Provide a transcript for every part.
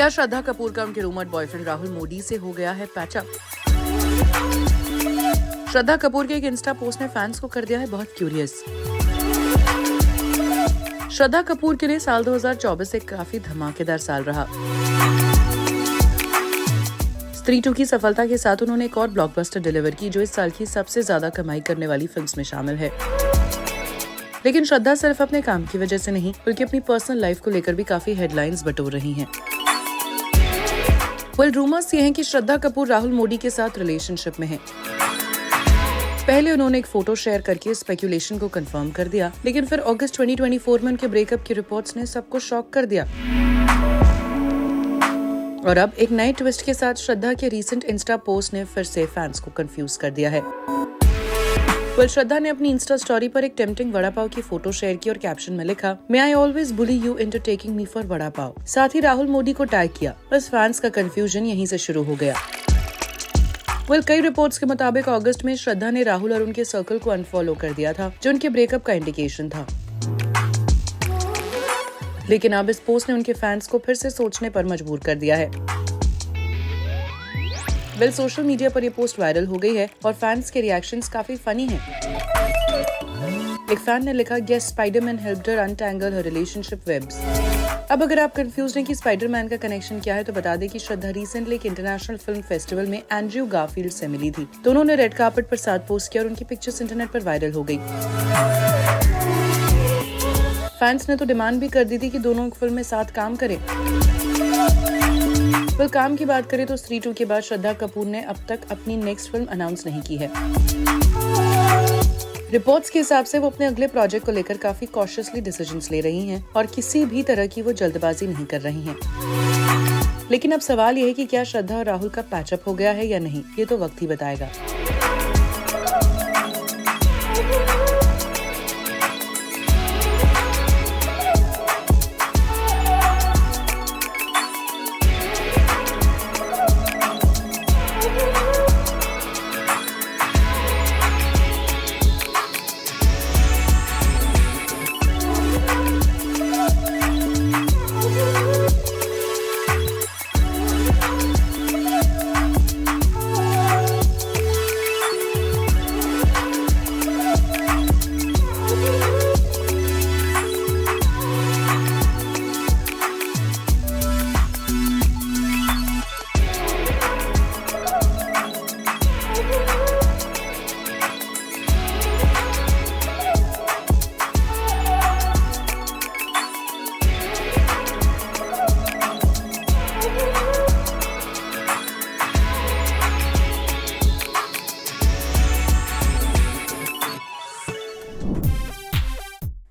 क्या श्रद्धा कपूर का उनके रूममेट बॉयफ्रेंड राहुल मोदी से हो गया है पैचअप? श्रद्धा कपूर के एक इंस्टा पोस्ट ने फैंस को कर दिया है बहुत क्यूरियस। श्रद्धा कपूर के लिए साल 2024 एक काफी धमाकेदार साल रहा। स्त्री 2 की सफलता के साथ उन्होंने एक और ब्लॉकबस्टर डिलीवर की जो इस साल की सबसे ज्यादा कमाई करने वाली फिल्म्स में शामिल है। लेकिन श्रद्धा सिर्फ अपने काम की वजह से नहीं बल्कि अपनी पर्सनल लाइफ को लेकर भी काफी हेडलाइंस बटोर रही हैं। रूमर्स ये हैं कि श्रद्धा कपूर राहुल मोदी के साथ रिलेशनशिप में हैं। पहले उन्होंने एक फोटो शेयर करके स्पेकुलेशन को कंफर्म कर दिया, लेकिन फिर अगस्त 2024 में उनके ब्रेकअप की रिपोर्ट्स ने सबको शॉक कर दिया। और अब एक नए ट्विस्ट के साथ श्रद्धा के रीसेंट इंस्टा पोस्ट ने फिर से फैंस को कंफ्यूज कर दिया है। श्रद्धा ने अपनी इंस्टा स्टोरी पर एक टेम्पटिंग वड़ा पाव की फोटो शेयर की और कैप्शन में लिखा, "May I always bully you into taking me for vada pav." साथ ही राहुल मोदी को टैग किया। बस फैंस का कंफ्यूजन यहीं से शुरू हो गया। कई रिपोर्ट्स के मुताबिक अगस्त में श्रद्धा ने राहुल और उनके सर्कल को अनफॉलो कर दिया था, जो उनके ब्रेकअप का इंडिकेशन था। लेकिन अब इस पोस्ट ने उनके फैंस को फिर से सोचने पर मजबूर कर दिया है। सोशल मीडिया पर ये पोस्ट वायरल हो गई है और फैंस के रिएक्शंस काफी फनी हैं। एक फैन ने लिखा, "Yes, Spider-Man helped her untangle her relationship webs." अब अगर आप कंफ्यूज हैं कि स्पाइडरमैन का कनेक्शन क्या है तो बता दें कि श्रद्धा रिसेंटली एक इंटरनेशनल फिल्म फेस्टिवल में एंड्रयू गारफील्ड से मिली थी। तो उन्होंने रेड कार्पेट पर साथ पोस्ट किया और उनकी पिक्चर्स इंटरनेट पर वायरल हो गई। फैंस ने तो डिमांड भी कर दी थी कि दोनों फिल्म में साथ काम करें। काम की बात करें तो स्त्री 2 के बाद श्रद्धा कपूर ने अब तक अपनी नेक्स्ट फिल्म अनाउंस नहीं की है। रिपोर्ट्स के हिसाब से वो अपने अगले प्रोजेक्ट को लेकर काफी कॉशियसली डिसीजंस ले रही हैं और किसी भी तरह की वो जल्दबाजी नहीं कर रही हैं। लेकिन अब सवाल ये है कि क्या श्रद्धा और राहुल का पैचअप हो गया है या नहीं, ये तो वक्त ही बताएगा।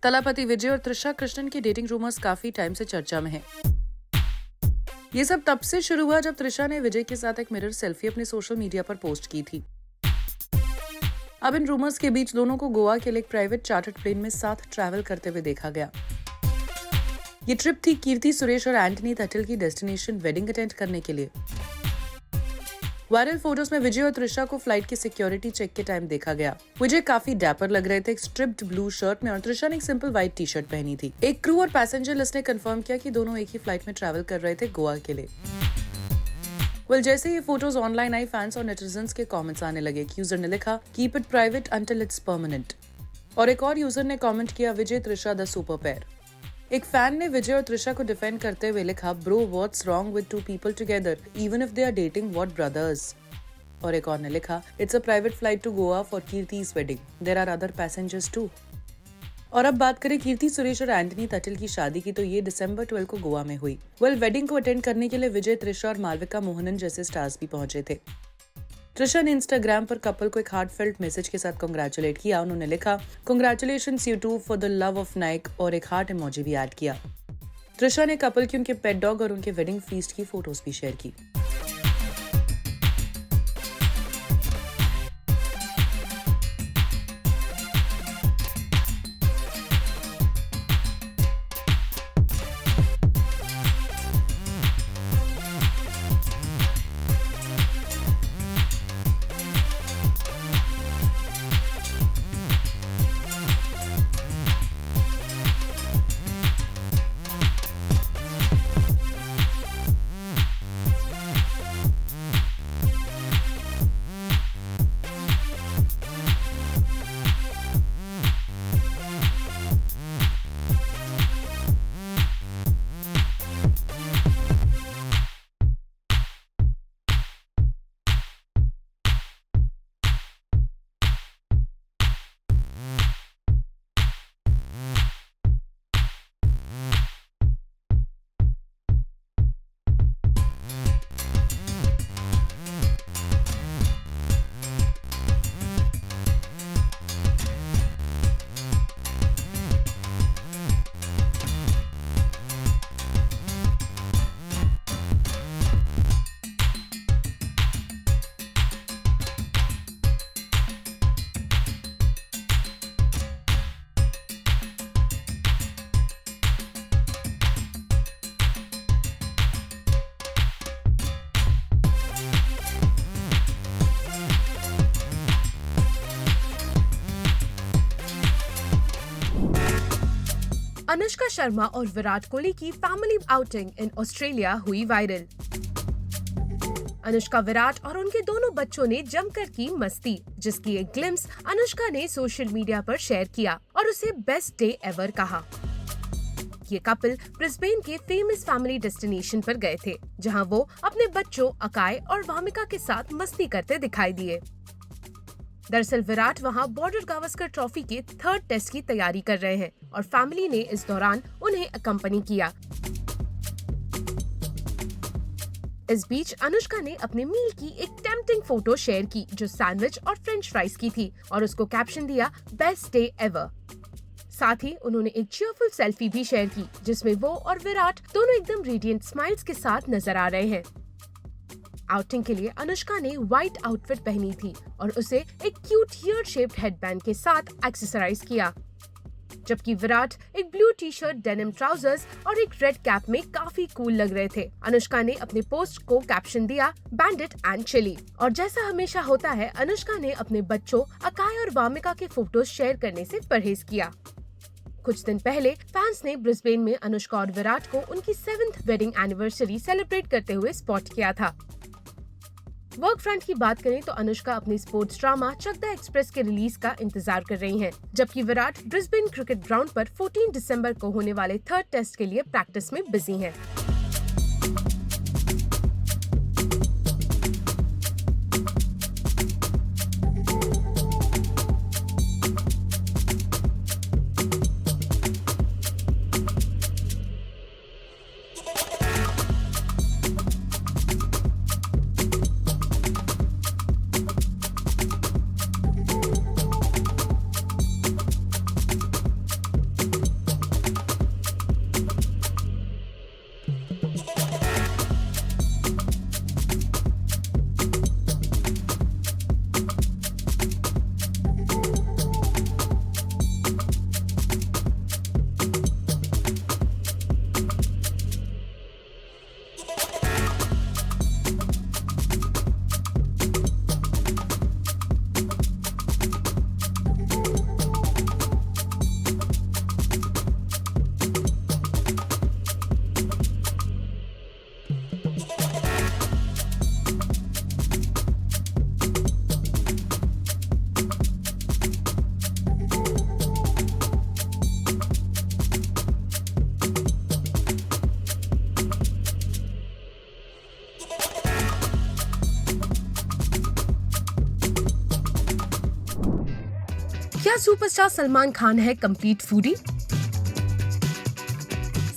तलापति विजय और त्रिशा कृष्णन की डेटिंग रूमर्स काफी टाइम से चर्चा में हैं। ये सब तब से शुरू हुआ जब त्रिशा ने विजय के साथ एक मिरर सेल्फी अपने सोशल मीडिया पर पोस्ट की थी। अब इन रूमर्स के बीच दोनों को गोवा के लिए एक प्राइवेट चार्टर्ड प्लेन में साथ ट्रैवल करते हुए देखा गया। ये ट्रिप थी कीर्ति सुरेश और एंटनी तटिल की डेस्टिनेशन वेडिंग अटेंड करने के लिए। वायरल फोटोज में विजय और त्रिशा को फ्लाइट की सिक्योरिटी चेक के टाइम देखा गया। विजय काफी डैपर लग रहे थे एक स्ट्रिप्ड ब्लू शर्ट में और त्रिशा ने एक सिंपल व्हाइट टी शर्ट पहनी थी। एक क्रू और पैसेंजर लिस्ट ने कंफर्म किया कि दोनों एक ही फ्लाइट में ट्रैवल कर रहे थे गोवा के लिए। जैसे ये फोटोज ऑनलाइन आई, फैंस और नेटिजन्स के कमेंट्स आने लगे। यूजर ने लिखा, "Keep it private until it's permanent." और एक और यूजर ने कमेंट किया, "विजय त्रिशा द सुपर पेयर।" एक फैन ने विजय और त्रिशा को डिफेंड करते हुए लिखा, "Bro, what's wrong with two people together? Even if they are dating, what brothers?" और एक और ने लिखा, "It's a private flight to Goa for Kirti's wedding. There are other passengers too." और अब बात करें कीर्ति सुरेश और एंटनी तटिल की शादी की तो ये दिसंबर 12 को गोवा में हुई। वेडिंग को अटेंड करने के लिए विजय, त्रिशा और मालविका मोहनन जैसे स्टार्स भी पहुंचे थे। त्रिशा ने इंस्टाग्राम पर कपल को एक हार्टफेल्ट मैसेज के साथ कांग्रेचुलेट किया। उन्होंने लिखा, "Congratulations you two for the love of Nike" और एक हार्ट इमोजी भी ऐड किया। त्रिशा ने कपल की उनके पेट डॉग और उनके वेडिंग फीस्ट की फोटोज भी शेयर की। अनुष्का शर्मा और विराट कोहली की फैमिली आउटिंग इन ऑस्ट्रेलिया हुई वायरल। अनुष्का, विराट और उनके दोनों बच्चों ने जमकर की मस्ती, जिसकी एक ग्लिम्स अनुष्का ने सोशल मीडिया पर शेयर किया और उसे बेस्ट डे एवर कहा। ये कपल ब्रिस्बेन के फेमस फैमिली डेस्टिनेशन पर गए थे, जहां वो अपने बच्चों अकाय और वामिका के साथ मस्ती करते दिखाई दिए। दरअसल विराट वहां बॉर्डर गावस्कर ट्रॉफी के 3rd टेस्ट की तैयारी कर रहे हैं और फैमिली ने इस दौरान उन्हें अकम्पनी किया। इस बीच अनुष्का ने अपने मील की एक टेम्पटिंग फोटो शेयर की, जो सैंडविच और फ्रेंच फ्राइज की थी, और उसको कैप्शन दिया बेस्ट डे एवर। साथ ही उन्होंने एक चीयरफुल सेल्फी भी शेयर की, जिसमें वो और विराट दोनों एकदम रेडिएंट स्माइल्स के साथ नजर आ रहे हैं। आउटिंग के लिए अनुष्का ने व्हाइट आउटफिट पहनी थी और उसे एक क्यूट ईयर शेप्ड हेडबैंड के साथ एक्सेसराइज किया, जबकि विराट एक blue T shirt, denim trousers और एक रेड कैप में काफी कूल लग रहे थे। अनुष्का ने अपने पोस्ट को कैप्शन दिया बैंडिट एंड चिली। और जैसा हमेशा होता है, अनुष्का ने अपने बच्चों अकाय और वामिका के फोटोज शेयर करने से परहेज किया। कुछ दिन पहले फैंस ने ब्रिस्बेन में अनुष्का और विराट को उनकी 7th वेडिंग एनिवर्सरी सेलिब्रेट करते हुए स्पॉट किया था। वर्क फ्रंट की बात करें तो अनुष्का अपनी स्पोर्ट्स ड्रामा चकदा एक्सप्रेस के रिलीज का इंतजार कर रही हैं, जबकि विराट ब्रिस्बेन क्रिकेट ग्राउंड पर 14 दिसंबर को होने वाले 3rd टेस्ट के लिए प्रैक्टिस में बिजी हैं। क्या सुपरस्टार सलमान खान है कंप्लीट फूडी?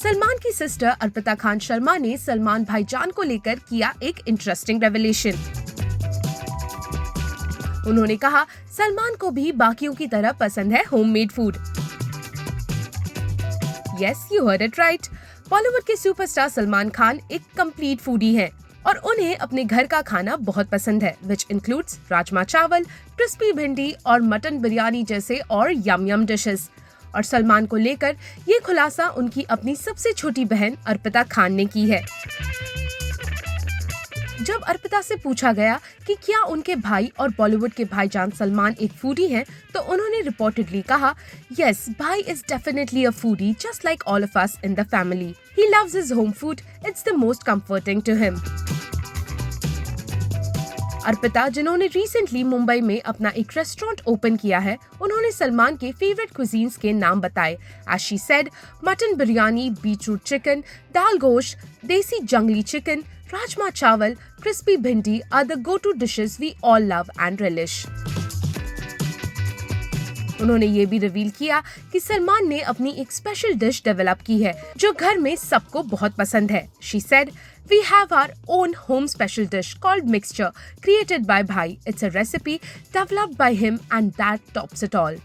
सलमान की सिस्टर अर्पिता खान शर्मा ने सलमान भाईजान को लेकर किया एक इंटरेस्टिंग रेवलेशन। उन्होंने कहा, सलमान को भी बाकियों की तरह पसंद है homemade food. Yes, you heard it right. Bollywood के सुपरस्टार सलमान खान एक कंप्लीट फूडी हैं और उन्हें अपने घर का खाना बहुत पसंद है, विच इंक्लूड्स राजमा चावल, क्रिस्पी भिंडी और मटन बिरयानी जैसे और यम यम डिशेस। और सलमान को लेकर ये खुलासा उनकी अपनी सबसे छोटी बहन अर्पिता खान ने की है। जब अर्पिता से पूछा गया कि क्या उनके भाई और बॉलीवुड के भाईजान सलमान एक फूडी हैं, तो उन्होंने रिपोर्टेडली कहा, यस, भाई is definitely a foodie just like all of us in the family. He loves his home food, it's the most comforting to him. Arpita, जिन्होंने रिसेंटली मुंबई में अपना एक रेस्टोरेंट ओपन किया है, उन्होंने सलमान के फेवरेट कुजीन्स के नाम बताए। As she said, mutton biryani, beetroot chicken, दाल गोश्त, देसी जंगली चिकन, राजमा चावल, क्रिस्पी भिंडी are the go-to dishes we all love and relish. उन्होंने ये भी रिवील किया कि सलमान ने अपनी एक स्पेशल डिश डेवलप की है जो घर में सबको बहुत पसंद है। She said, "We have our own home special dish called mixture created by Bhai. It's a recipe developed by him and that tops it all."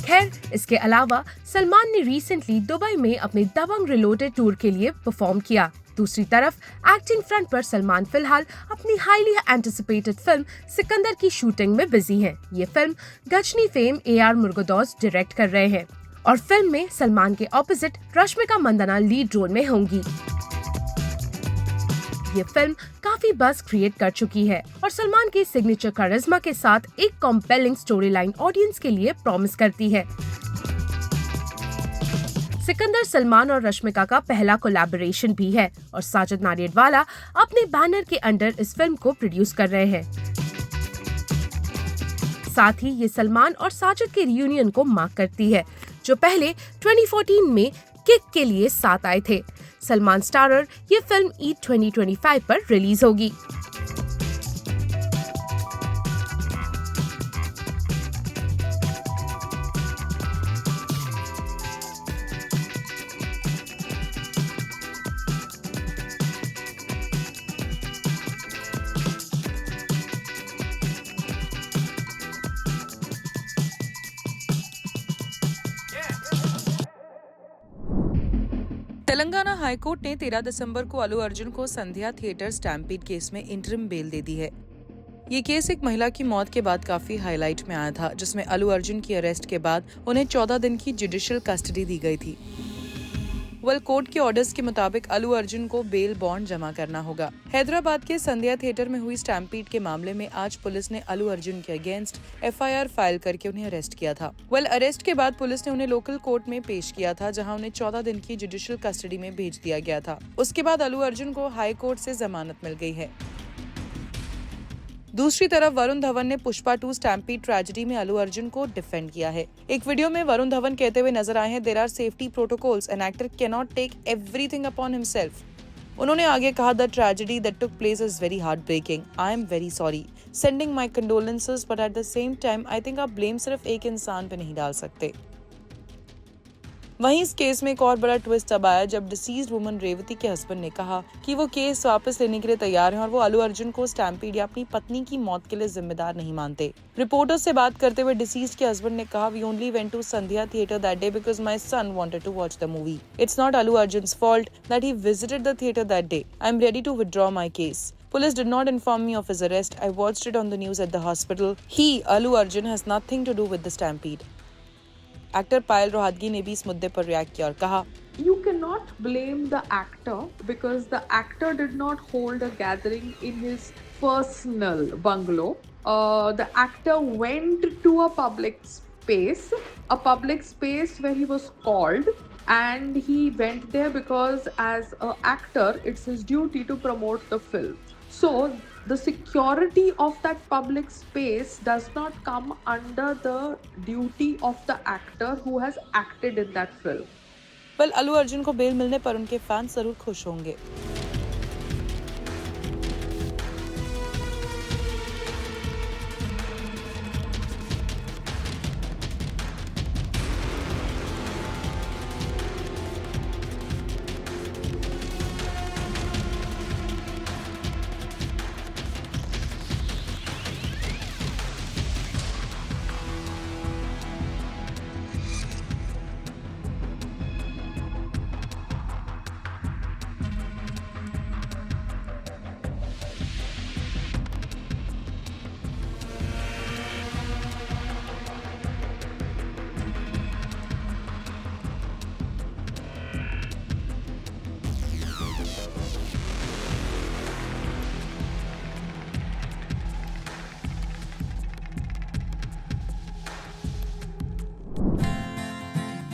खैर, इसके अलावा सलमान ने रिसेंटली दुबई में अपने दबंग रिलोडेड टूर के लिए परफॉर्म किया। दूसरी तरफ एक्टिंग फ्रंट पर सलमान फिलहाल अपनी हाईली एंटिसिपेटेड फिल्म सिकंदर की शूटिंग में बिजी हैं। ये film Ghajini fame AR Murugadoss direct कर रहे हैं और फिल्म में सलमान के opposite Rashmika Mandanna lead role में होंगी। ये फिल्म काफी बज़ क्रिएट कर चुकी है और सलमान के सिग्नेचर कारिश्मा के साथ एक कॉम्पेलिंग स्टोरी लाइन ऑडियंस के लिए प्रॉमिस करती है। सिकंदर सलमान और रश्मिका का पहला कोलैबोरेशन भी है और साजिद नाडियाडवाला अपने बैनर के अंडर इस फिल्म को प्रोड्यूस कर रहे हैं। साथ ही ये सलमान और साजिद के रियूनियन को मार्क करती है, जो पहले 2014 में किक के लिए साथ आए थे। सलमान स्टारर ये फिल्म ईद 2025 पर रिलीज होगी। तेलंगाना हाईकोर्ट ने 13 दिसंबर को अल्लू अर्जुन को संध्या थिएटर स्टैम्पीड केस में इंटरिम बेल दे दी है। ये केस एक महिला की मौत के बाद काफी हाईलाइट में आया था, जिसमें अल्लू अर्जुन की अरेस्ट के बाद उन्हें 14 दिन की जुडिशियल कस्टडी दी गई थी। कोर्ट के ऑर्डर्स के मुताबिक अल्लू अर्जुन को बेल बॉन्ड जमा करना होगा। हैदराबाद के संध्या थिएटर में हुई स्टैम्पीड के मामले में आज पुलिस ने अल्लू अर्जुन के अगेंस्ट FIR फाइल करके उन्हें अरेस्ट किया था। अरेस्ट के बाद पुलिस ने उन्हें लोकल कोर्ट में पेश किया था, जहां उन्हें 14 दिन की जुडिशियल कस्टडी में भेज दिया गया था। उसके बाद अल्लू अर्जुन को हाई कोर्ट से जमानत मिल गई है। दूसरी तरफ वरुण धवन ने पुष्पा 2 स्टैम्पीड ट्रेजेडी में अल्लू अर्जुन को डिफेंड किया है। एक वीडियो में वरुण धवन कहते हुए नजर आए हैं, there are safety protocols, an actor can not take everything upon himself. उन्होंने आगे कहा, the tragedy that took place is very heart breaking, I am very sorry, sending my condolences, but at the same time I think आप blame सिर्फ एक इंसान पे नहीं डाल सकते। वहीं इस केस में एक और बड़ा ट्विस्ट तब आया जब डिसीज्ड वुमन रेवती के हस्बैंड ने कहा कि वो केस वापस लेने के लिए तैयार हैं और वो अल्लू अर्जुन को स्टैम्पीड या अपनी पत्नी की मौत के लिए जिम्मेदार नहीं मानते। रिपोर्टर्स से बात करते हुए डिसीज्ड के हस्बैंड ने कहा, we only went to Sandhya theatre that day because my son wanted to watch the movie. It's not Allu Arjun's fault that he visited the theatre that day. I am ready to withdraw my case. Police did not inform me of his arrest. I watched it on the news at the hospital. He, Allu Arjun, has nothing to do with the stampede. Actor Payal Rohatgi ने भी इस मुद्दे पर react किया और कहा, You cannot blame the actor because the actor did not hold a gathering in his personal bungalow. The actor went to a public space where he was called, and he went there because as an actor, it's his duty to promote the film. So the security of that public space does not come under the duty of the actor who has acted in that film. Allu Arjun को bell मिलने पर उनके fans जरूर खुश होंगे।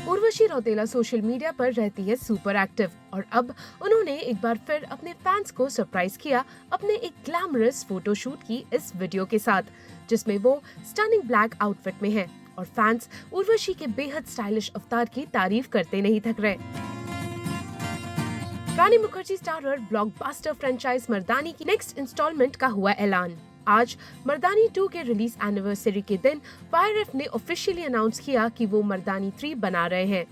Urvashi Rautela social media पर रहती है सुपर एक्टिव और अब उन्होंने एक बार फिर अपने फैंस को सरप्राइज किया अपने एक ग्लैमरस फोटोशूट की इस वीडियो के साथ, जिसमें वो स्टनिंग ब्लैक आउटफिट में हैं और फैंस उर्वशी के बेहद स्टाइलिश अवतार की तारीफ करते नहीं थक रहे। रानी मुखर्जी स्टारर ब्लॉकबस्टर फ्रेंचाइज मर्दानी की नेक्स्ट इंस्टॉलमेंट का हुआ ऐलान। आज मर्दानी 2 के रिलीज एनिवर्सरी के दिन YRF ने ऑफिशियली अनाउंस किया कि वो मर्दानी 3 बना रहे हैं,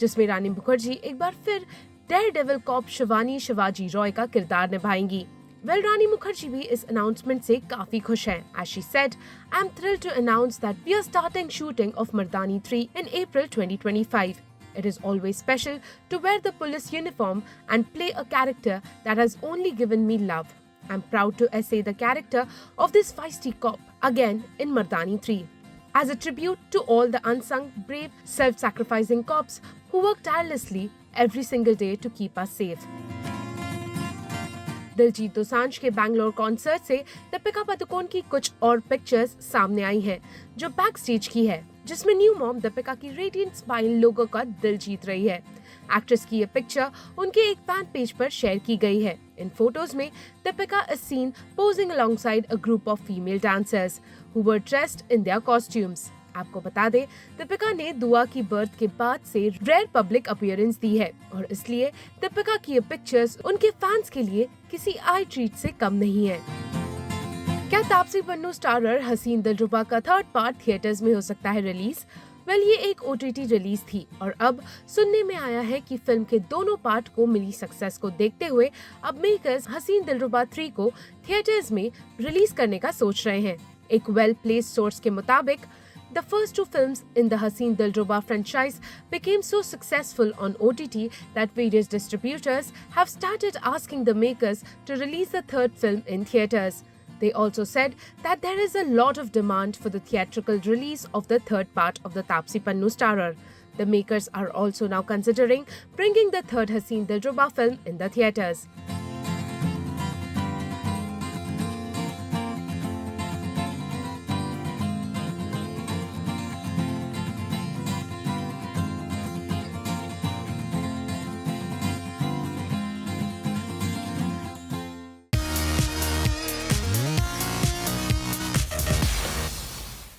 जिसमें रानी मुखर्जी एक बार फिर daredevil cop Shivani Shivaji Roy का किरदार निभाएंगी। रानी मुखर्जी भी इस अनाउंसमेंट से काफी खुश हैं। As she said, I'm thrilled to announce that we are starting shooting of Mardani 3 in April 2025. It is always special to wear the police uniform and play a character that has only given me love. I'm proud to essay the character of this feisty cop again in Mardani 3 as a tribute to all the unsung, brave, self-sacrificing cops who work tirelessly every single day to keep us safe. Diljit Dosanjh के Bangalore concert से दीपिका पादुकोण की कुछ और pictures सामने आई हैं, जो back stage की है, जिसमें न्यू मॉम दीपिका की रेडिएंट स्माइल लोगों का दिल जीत रही है। एक्ट्रेस की ये पिक्चर उनके एक फैन पेज पर शेयर की गई है। इन फोटोज में Deepika is seen posing alongside a group of female dancers who were dressed in their costumes. आपको बता दें, दीपिका ने दुआ की बर्थ के बाद से रेयर पब्लिक अपीयरेंस दी है और इसलिए दीपिका की ये पिक्चर्स उनके फैंस के लिए किसी आई ट्रीट से कम नहीं है। क्या तापसी पन्नू स्टारर हसीन दिलरुबा का थर्ड पार्ट थिएटर्स में हो सकता है रिलीज? ये एक OTT रिलीज थी और अब सुनने में आया है कि फिल्म के दोनों पार्ट को मिली सक्सेस को देखते हुए अब मेकर्स हसीन दिलरुबा 3 को थिएटर्स में रिलीज करने का सोच रहे हैं। एक वेल प्लेस्ड सोर्स के मुताबिक the first two films in the Haseen Dilruba franchise became so successful on OTT that various distributors have started asking the makers to release the third film in theatres. They also said that there is a lot of demand for the theatrical release of the third part of the Taapsee Pannu starrer. The makers are also now considering bringing the third Haseen Dilruba film in the theatres.